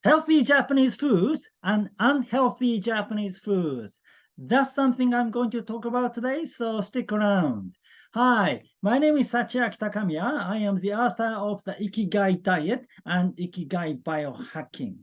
Healthy Japanese foods and unhealthy Japanese foods. That's something I'm going to talk about today, so stick around. Hi, my name is Sachiaki Takamiya. I am the author of the Ikigai Diet and Ikigai Bio-Hacking.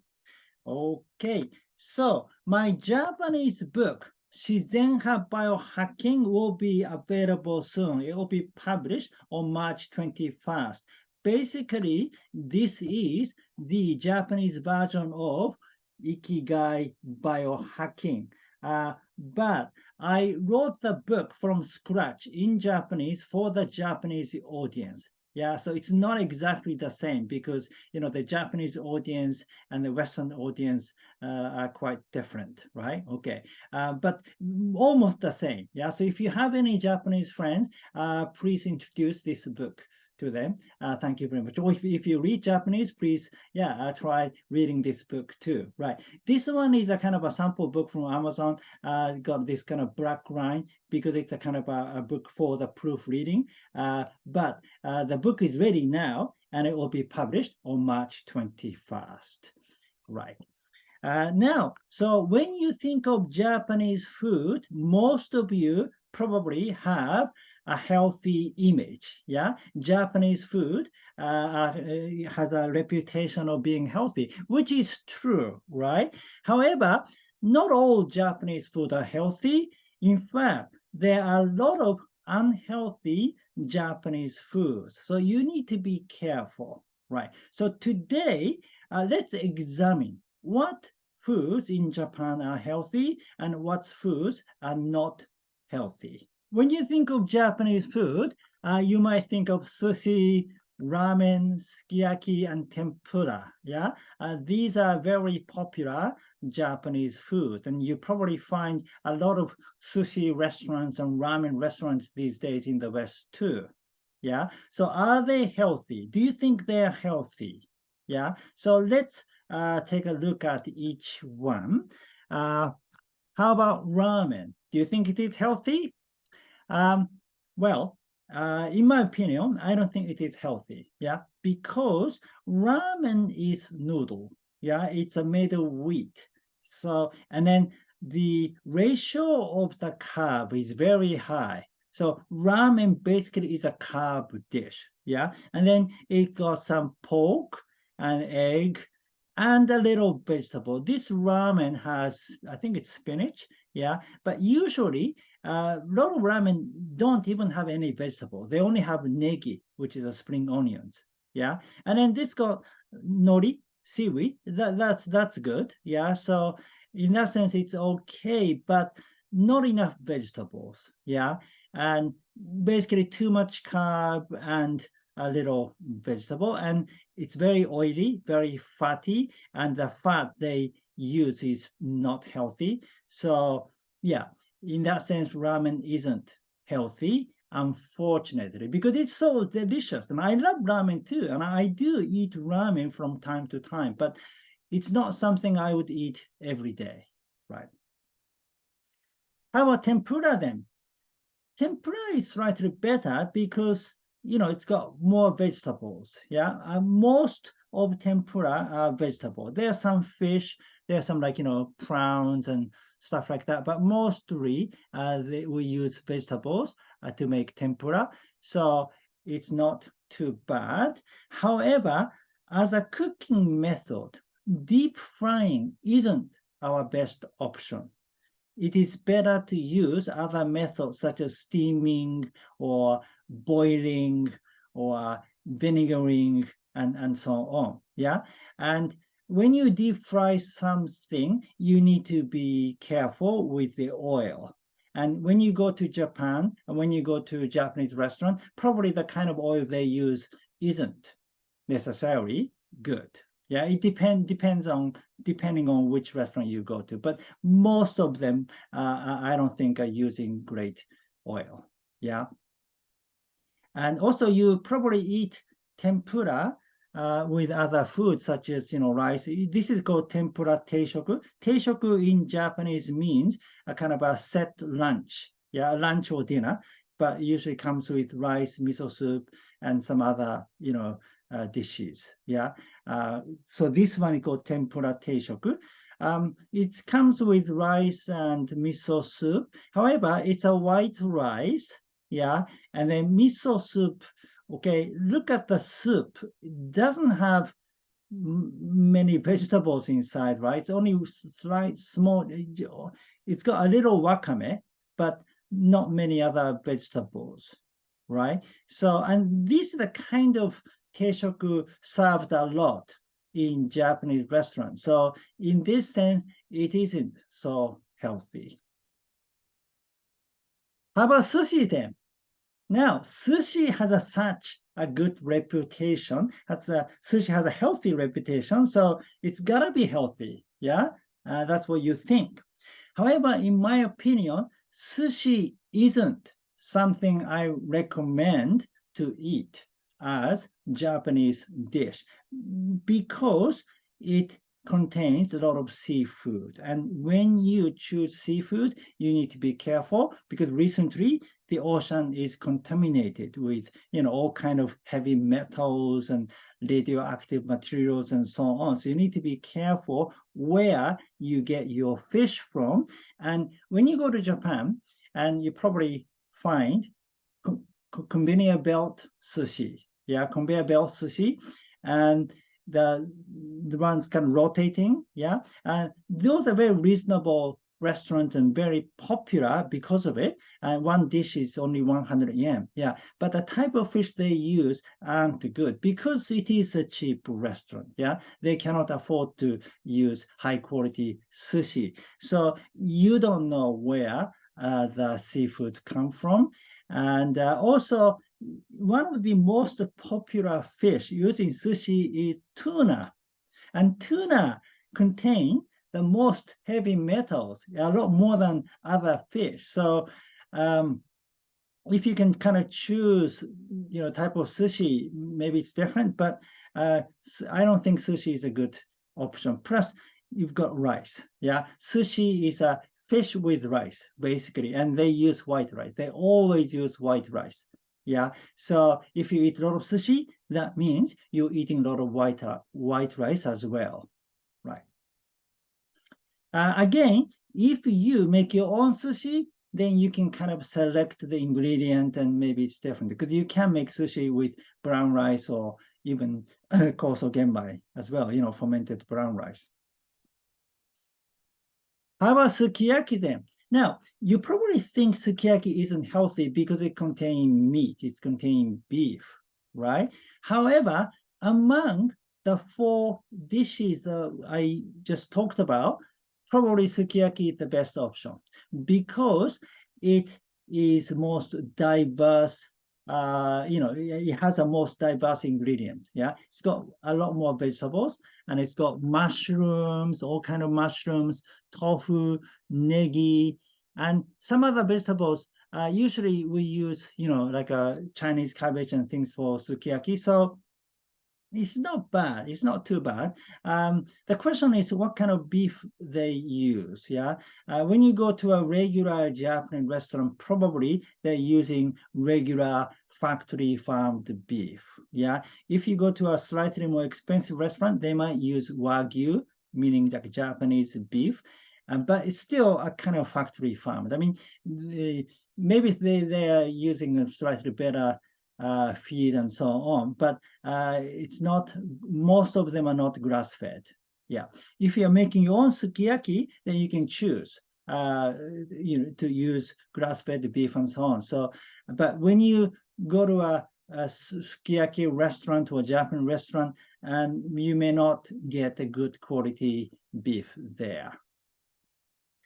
Okay, so my Japanese book, Shizenha Biohacking, will be available soon. It will be published on March 21st. Basically, this is the Japanese version of Ikigai Biohacking. But I wrote the book from scratch in Japanese for the Japanese audience. Yeah, so it's not exactly the same because the Japanese audience and the Western audience are quite different, right? Okay, but almost the same. Yeah, so if you have any Japanese friends, please introduce this book to them. Thank you very much. Or if you read Japanese, please, try reading this book too. Right. This one is a kind of a sample book from Amazon. Got this kind of black line because it's a kind of a book for the proofreading. But the book is ready now, and it will be published on March 21st. Right. Now, so when you think of Japanese food, most of you probably have a healthy image. Yeah, Japanese food has a reputation of being healthy, which is true, right? However, not all Japanese food are healthy. In fact, there are a lot of unhealthy Japanese foods. So you need to be careful, right? So today, let's examine what foods in Japan are healthy and what foods are not healthy. When you think of Japanese food, you might think of sushi, ramen, sukiyaki, and tempura. Yeah, these are very popular Japanese foods, and you probably find a lot of sushi restaurants and ramen restaurants these days in the West too. Yeah, so are they healthy? Do you think they're healthy? Yeah, so let's take a look at each one. How about ramen? Do you think it is healthy? Well, in my opinion, I don't think it is healthy. Yeah, because ramen is noodle. Yeah, it's made of wheat. So, and then the ratio of the carb is very high. So ramen basically is a carb dish. Yeah, and then it got some pork and egg and a little vegetable. This ramen has, I think it's spinach. Yeah, but usually a lot of ramen don't even have any vegetable. They only have negi, which is a spring onions. Yeah, and then this got nori, seaweed. That's good. Yeah, so in that sense, it's okay, but not enough vegetables. Yeah, and basically too much carb and a little vegetable, and it's very oily, very fatty, and the fat they use is not healthy. So yeah, in that sense, ramen isn't healthy, unfortunately, because it's so delicious. And I love ramen too, and I do eat ramen from time to time, but it's not something I would eat every day, right? How about tempura then? Tempura is slightly better because it's got more vegetables. Yeah, most of tempura are vegetable. There are some fish, there's some like prawns and stuff like that, but mostly we use vegetables to make tempura, so it's not too bad. However, as a cooking method, deep frying isn't our best option. It is better to use other methods such as steaming or boiling or vinegaring and so on. Yeah. And when you deep fry something, you need to be careful with the oil. And when you go to Japan and when you go to a Japanese restaurant, probably the kind of oil they use isn't necessarily good. Yeah, it depends on depending on which restaurant you go to, but most of them I don't think are using great oil. Yeah, and also you probably eat tempura with other foods such as rice. This is called tempura teishoku. Teishoku in Japanese means a kind of a set lunch. Yeah, lunch or dinner, but usually comes with rice, miso soup, and some other dishes. Yeah. So this one is called tempura teishoku. It comes with rice and miso soup. However, it's a white rice. Yeah. And then miso soup. Okay, look at the soup. It doesn't have many vegetables inside, right? It's only slight, small. It's got a little wakame, but not many other vegetables, right? So, and this is the kind of teishoku served a lot in Japanese restaurants. So, in this sense, it isn't so healthy. How about sushi then? Now, sushi has such a good reputation. Sushi has a healthy reputation, so it's gotta be healthy. Yeah, that's what you think. However, in my opinion, sushi isn't something I recommend to eat as Japanese dish because it contains a lot of seafood. And when you choose seafood, you need to be careful because recently the ocean is contaminated with all kind of heavy metals and radioactive materials and so on. So you need to be careful where you get your fish from. And when you go to Japan, and you probably find conveyor belt sushi. Yeah, conveyor belt sushi. And the ones kind of rotating, yeah. And those are very reasonable restaurants and very popular because of it. And one dish is only 100 yen, yeah. But the type of fish they use aren't good because it is a cheap restaurant, yeah. They cannot afford to use high quality sushi. So you don't know where the seafood come from. And also, one of the most popular fish used in sushi is tuna. And tuna contain the most heavy metals, a lot more than other fish. So if you can kind of choose, type of sushi, maybe it's different, but I don't think sushi is a good option. Plus, you've got rice. Yeah, sushi is a fish with rice, basically, and they use white rice. They always use white rice. Yeah, so if you eat a lot of sushi, that means you're eating a lot of white rice as well, right? Again, if you make your own sushi, then you can kind of select the ingredient and maybe it's different because you can make sushi with brown rice or even Koso Genmai as well, fermented brown rice. How about sukiyaki then? Now, you probably think sukiyaki isn't healthy because it contains meat, it's containing beef, right? However, among the 4 dishes that I just talked about, probably sukiyaki is the best option because it is most diverse. It has the most diverse ingredients. Yeah, it's got a lot more vegetables, and it's got mushrooms, all kind of mushrooms, tofu, negi, and some other vegetables. Usually we use, like a Chinese cabbage and things for sukiyaki. So it's not bad. It's not too bad. The question is what kind of beef they use. Yeah. When you go to a regular Japanese restaurant, probably they're using regular factory farmed beef. Yeah. If you go to a slightly more expensive restaurant, they might use Wagyu, meaning like Japanese beef. But it's still a kind of factory farmed. I mean, maybe they are using a slightly better feed and so on, but it's not, most of them are not grass fed. Yeah, if you're making your own sukiyaki, then you can choose to use grass fed beef and so on. So, but when you go to a sukiyaki restaurant or Japanese restaurant, and you may not get a good quality beef there.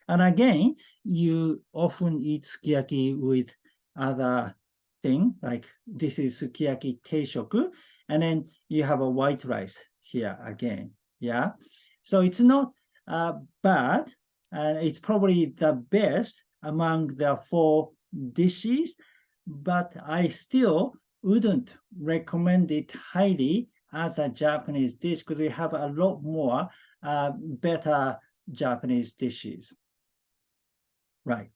And again, you often eat sukiyaki with other thing, like this is sukiyaki teishoku, and then you have a white rice here again, yeah? So it's not bad, and it's probably the best among the 4 dishes, but I still wouldn't recommend it highly as a Japanese dish because we have a lot more better Japanese dishes. Right.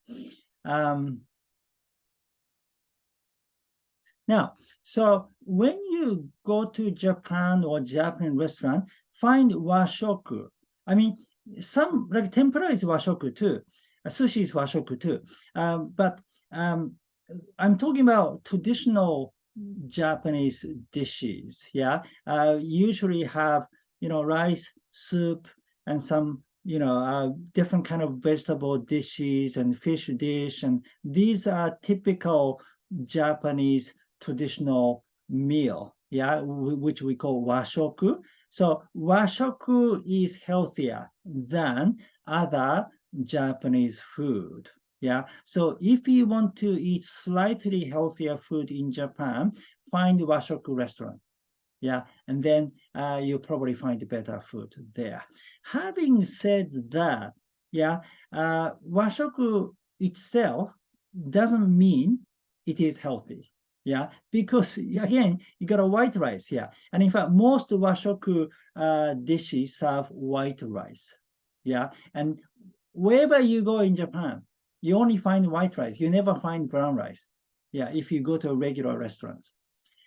Now, so when you go to Japan or Japanese restaurant, find washoku. I mean, some like tempura is washoku too. Sushi is washoku too. But I'm talking about traditional Japanese dishes. Yeah, usually have rice, soup, and some different kind of vegetable dishes and fish dish, and these are typical Japanese traditional meal. Yeah, which we call washoku. So washoku is healthier than other Japanese food. Yeah. So if you want to eat slightly healthier food in Japan, find washoku restaurant. Yeah. And then you'll probably find better food there. Having said that, yeah, washoku itself doesn't mean it is healthy. Yeah, because again, you got a white rice here. And in fact, most washoku dishes serve white rice. Yeah. And wherever you go in Japan, you only find white rice. You never find brown rice. Yeah, if you go to a regular restaurant.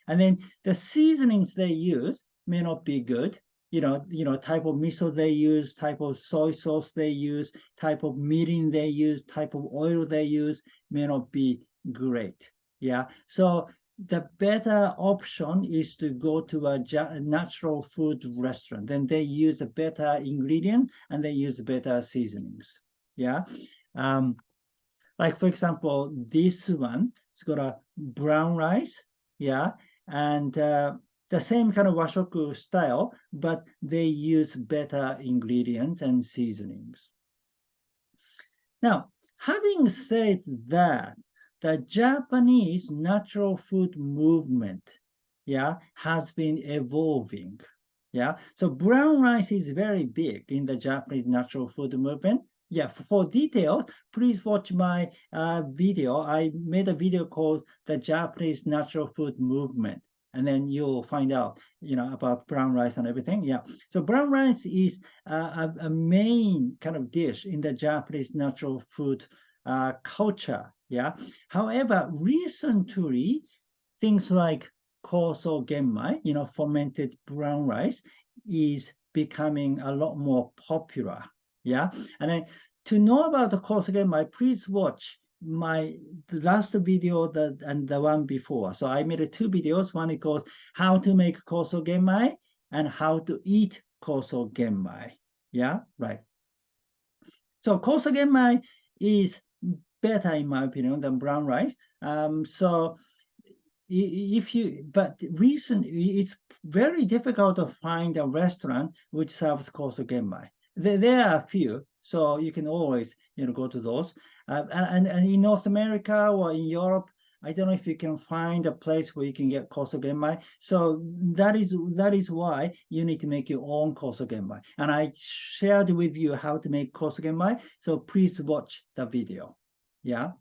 And then the seasonings they use may not be good. Type of miso they use, type of soy sauce they use, type of mirin they use, type of oil they use may not be great. Yeah. So the better option is to go to a natural food restaurant. Then they use a better ingredient and they use better seasonings. Yeah. Like for example, this one, it's got a brown rice. Yeah. And the same kind of washoku style, but they use better ingredients and seasonings. Now, having said that, the Japanese natural food movement, yeah, has been evolving. Yeah, so brown rice is very big in the Japanese natural food movement. Yeah, for details, please watch my video. I made a video called The Japanese Natural Food Movement. And then you'll find out, about brown rice and everything. Yeah. So brown rice is a main kind of dish in the Japanese natural food culture. Yeah. However, recently, things like Koso Genmai, fermented brown rice, is becoming a lot more popular. Yeah. And then to know about the Koso Genmai, please watch the last video and the one before. So I made two videos. One is called How to Make Koso Genmai and How to Eat Koso Genmai. Yeah, right. So Koso Genmai is better, in my opinion, than brown rice. So but recently it's very difficult to find a restaurant which serves Koso Genmai. There are a few, so you can always go to those. And in North America or in Europe, I don't know if you can find a place where you can get Koso Genmai. So that is why you need to make your own Koso Genmai. And I shared with you how to make Koso Genmai. So please watch the video. Yeah.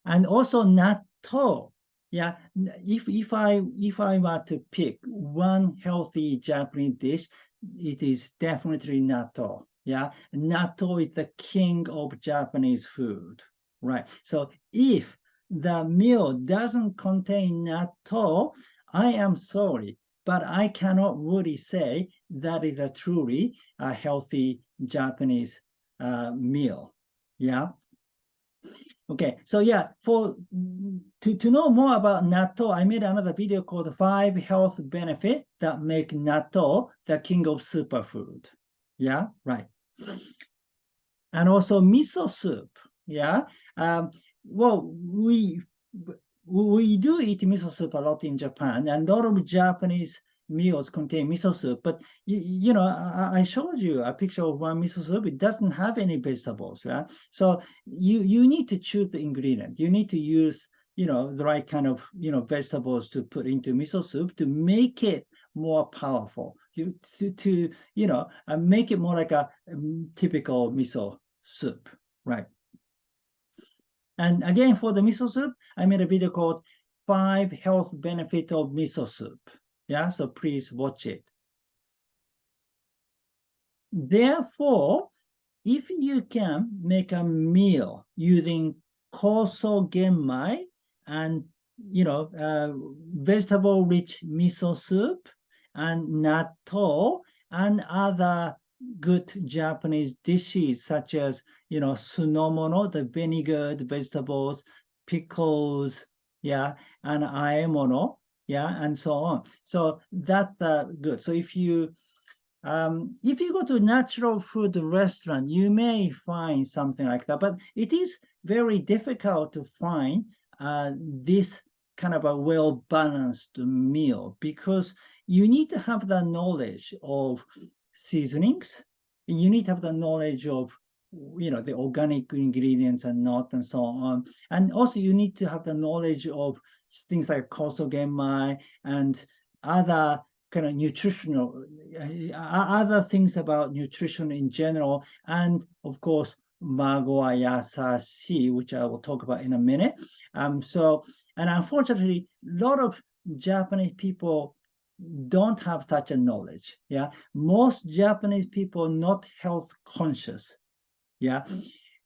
And also natto. Yeah, if I were to pick one healthy Japanese dish, it is definitely natto. Yeah, natto is the king of Japanese food. Right. So if the meal doesn't contain natto, I am sorry, but I cannot really say that is a truly healthy Japanese meal. Yeah. Okay, so yeah, to know more about natto, I made another video called 5 Health Benefits that make natto the king of superfood. Yeah, right. And also miso soup. Yeah. Well, we do eat miso soup a lot in Japan, and a lot of Japanese meals contain miso soup. But I showed you a picture of one miso soup. It doesn't have any vegetables, right? So you need to choose the ingredient. You need to use the right kind of vegetables to put into miso soup to make it more powerful. To make it more like a typical miso soup, right? And again, for the miso soup, I made a video called 5 Health Benefits of Miso Soup. Yeah, so please watch it. Therefore, if you can make a meal using Koso Genmai and, vegetable-rich miso soup and natto and other good Japanese dishes such as, sunomono, the vinegared vegetables, pickles, yeah, and aemono, yeah, and so on. So that's good. So if you go to natural food restaurant, you may find something like that, but it is very difficult to find this kind of a well-balanced meal because you need to have the knowledge of seasonings. You need to have the knowledge of the organic ingredients and not and so on. And also you need to have the knowledge of things like koso genmai and other kind of nutritional, other things about nutrition in general, and of course, mago wa yasashi, which I will talk about in a minute. And unfortunately, a lot of Japanese people don't have such a knowledge. Yeah, most Japanese people not health conscious. Yeah,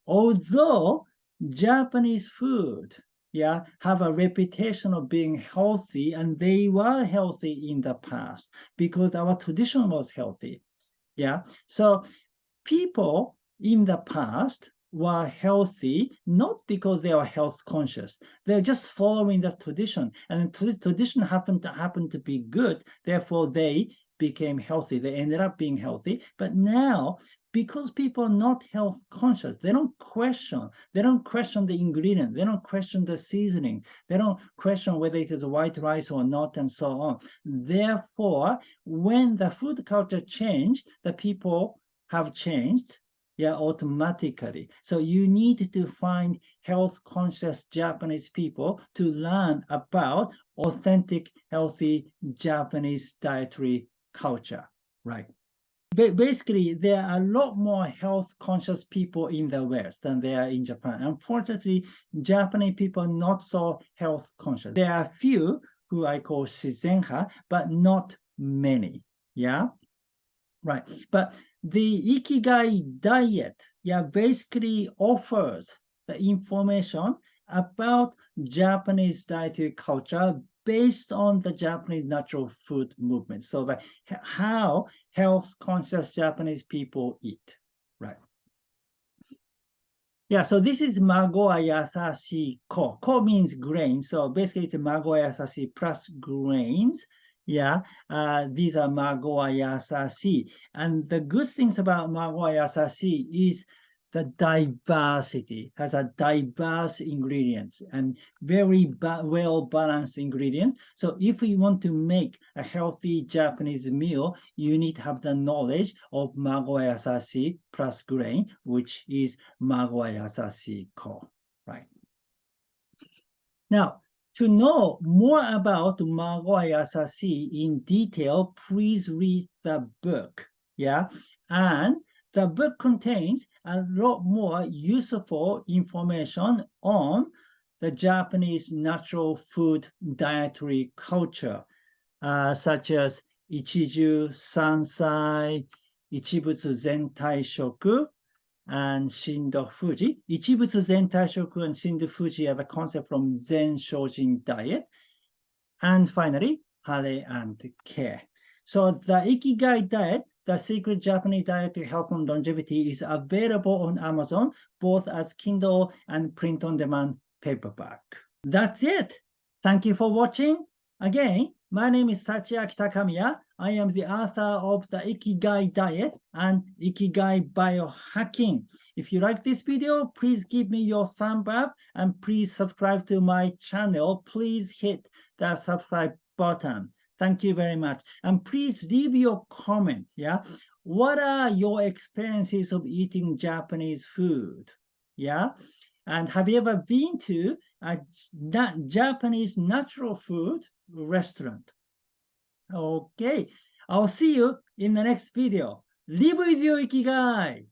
although Japanese food, yeah, have a reputation of being healthy, and they were healthy in the past because our tradition was healthy. Yeah, so people in the past were healthy not because they were health conscious. They're just following the tradition, and the tradition happened to be good. Therefore, they became healthy. They ended up being healthy. But now, because people are not health conscious, they don't question the ingredient, they don't question the seasoning, they don't question whether it is white rice or not, and so on. Therefore, when the food culture changed, the people have changed, yeah, automatically. So you need to find health conscious Japanese people to learn about authentic, healthy Japanese dietary culture, right? Basically, there are a lot more health conscious people in the West than there are in Japan. Unfortunately, Japanese people are not so health conscious. There are a few who I call shizenha, but not many. Yeah, right. But the Ikigai diet, yeah, basically offers the information about Japanese dietary culture based on the Japanese natural food movement. So that how health conscious Japanese people eat, right? Yeah, so this is mago wa yasashi ko. Ko means grain. So basically it's mago wa yasashi plus grains. Yeah, these are mago wa yasashi. And the good things about mago wa yasashi is the diversity, has a diverse ingredients and very well-balanced ingredient. So if we want to make a healthy Japanese meal, you need to have the knowledge of mago wa yasashi plus grain, which is mago wa yasashi ko, right? Now, to know more about mago wa yasashi in detail, please read the book, yeah? And the book contains a lot more useful information on the Japanese natural food dietary culture, such as Ichiju, Sansai, Ichibutsu Zentai Shoku, and Shindo Fuji. Ichibutsu Zentai Shoku and Shindo Fuji are the concept from Zen Shojin diet. And finally, Hare and Care. So the Ikigai diet, the secret Japanese diet to health and longevity, is available on Amazon, both as Kindle and print-on-demand paperback. That's it. Thank you for watching. Again, my name is Sachiaki Takamiya. I am the author of the Ikigai Diet and Ikigai Bio-Hacking. If you like this video, please give me your thumb up and please subscribe to my channel. Please hit the subscribe button. Thank you very much. And please leave your comment. Yeah, what are your experiences of eating Japanese food? Yeah, and have you ever been to a Japanese natural food restaurant? Okay, I'll see you in the next video. Live with your Ikigai.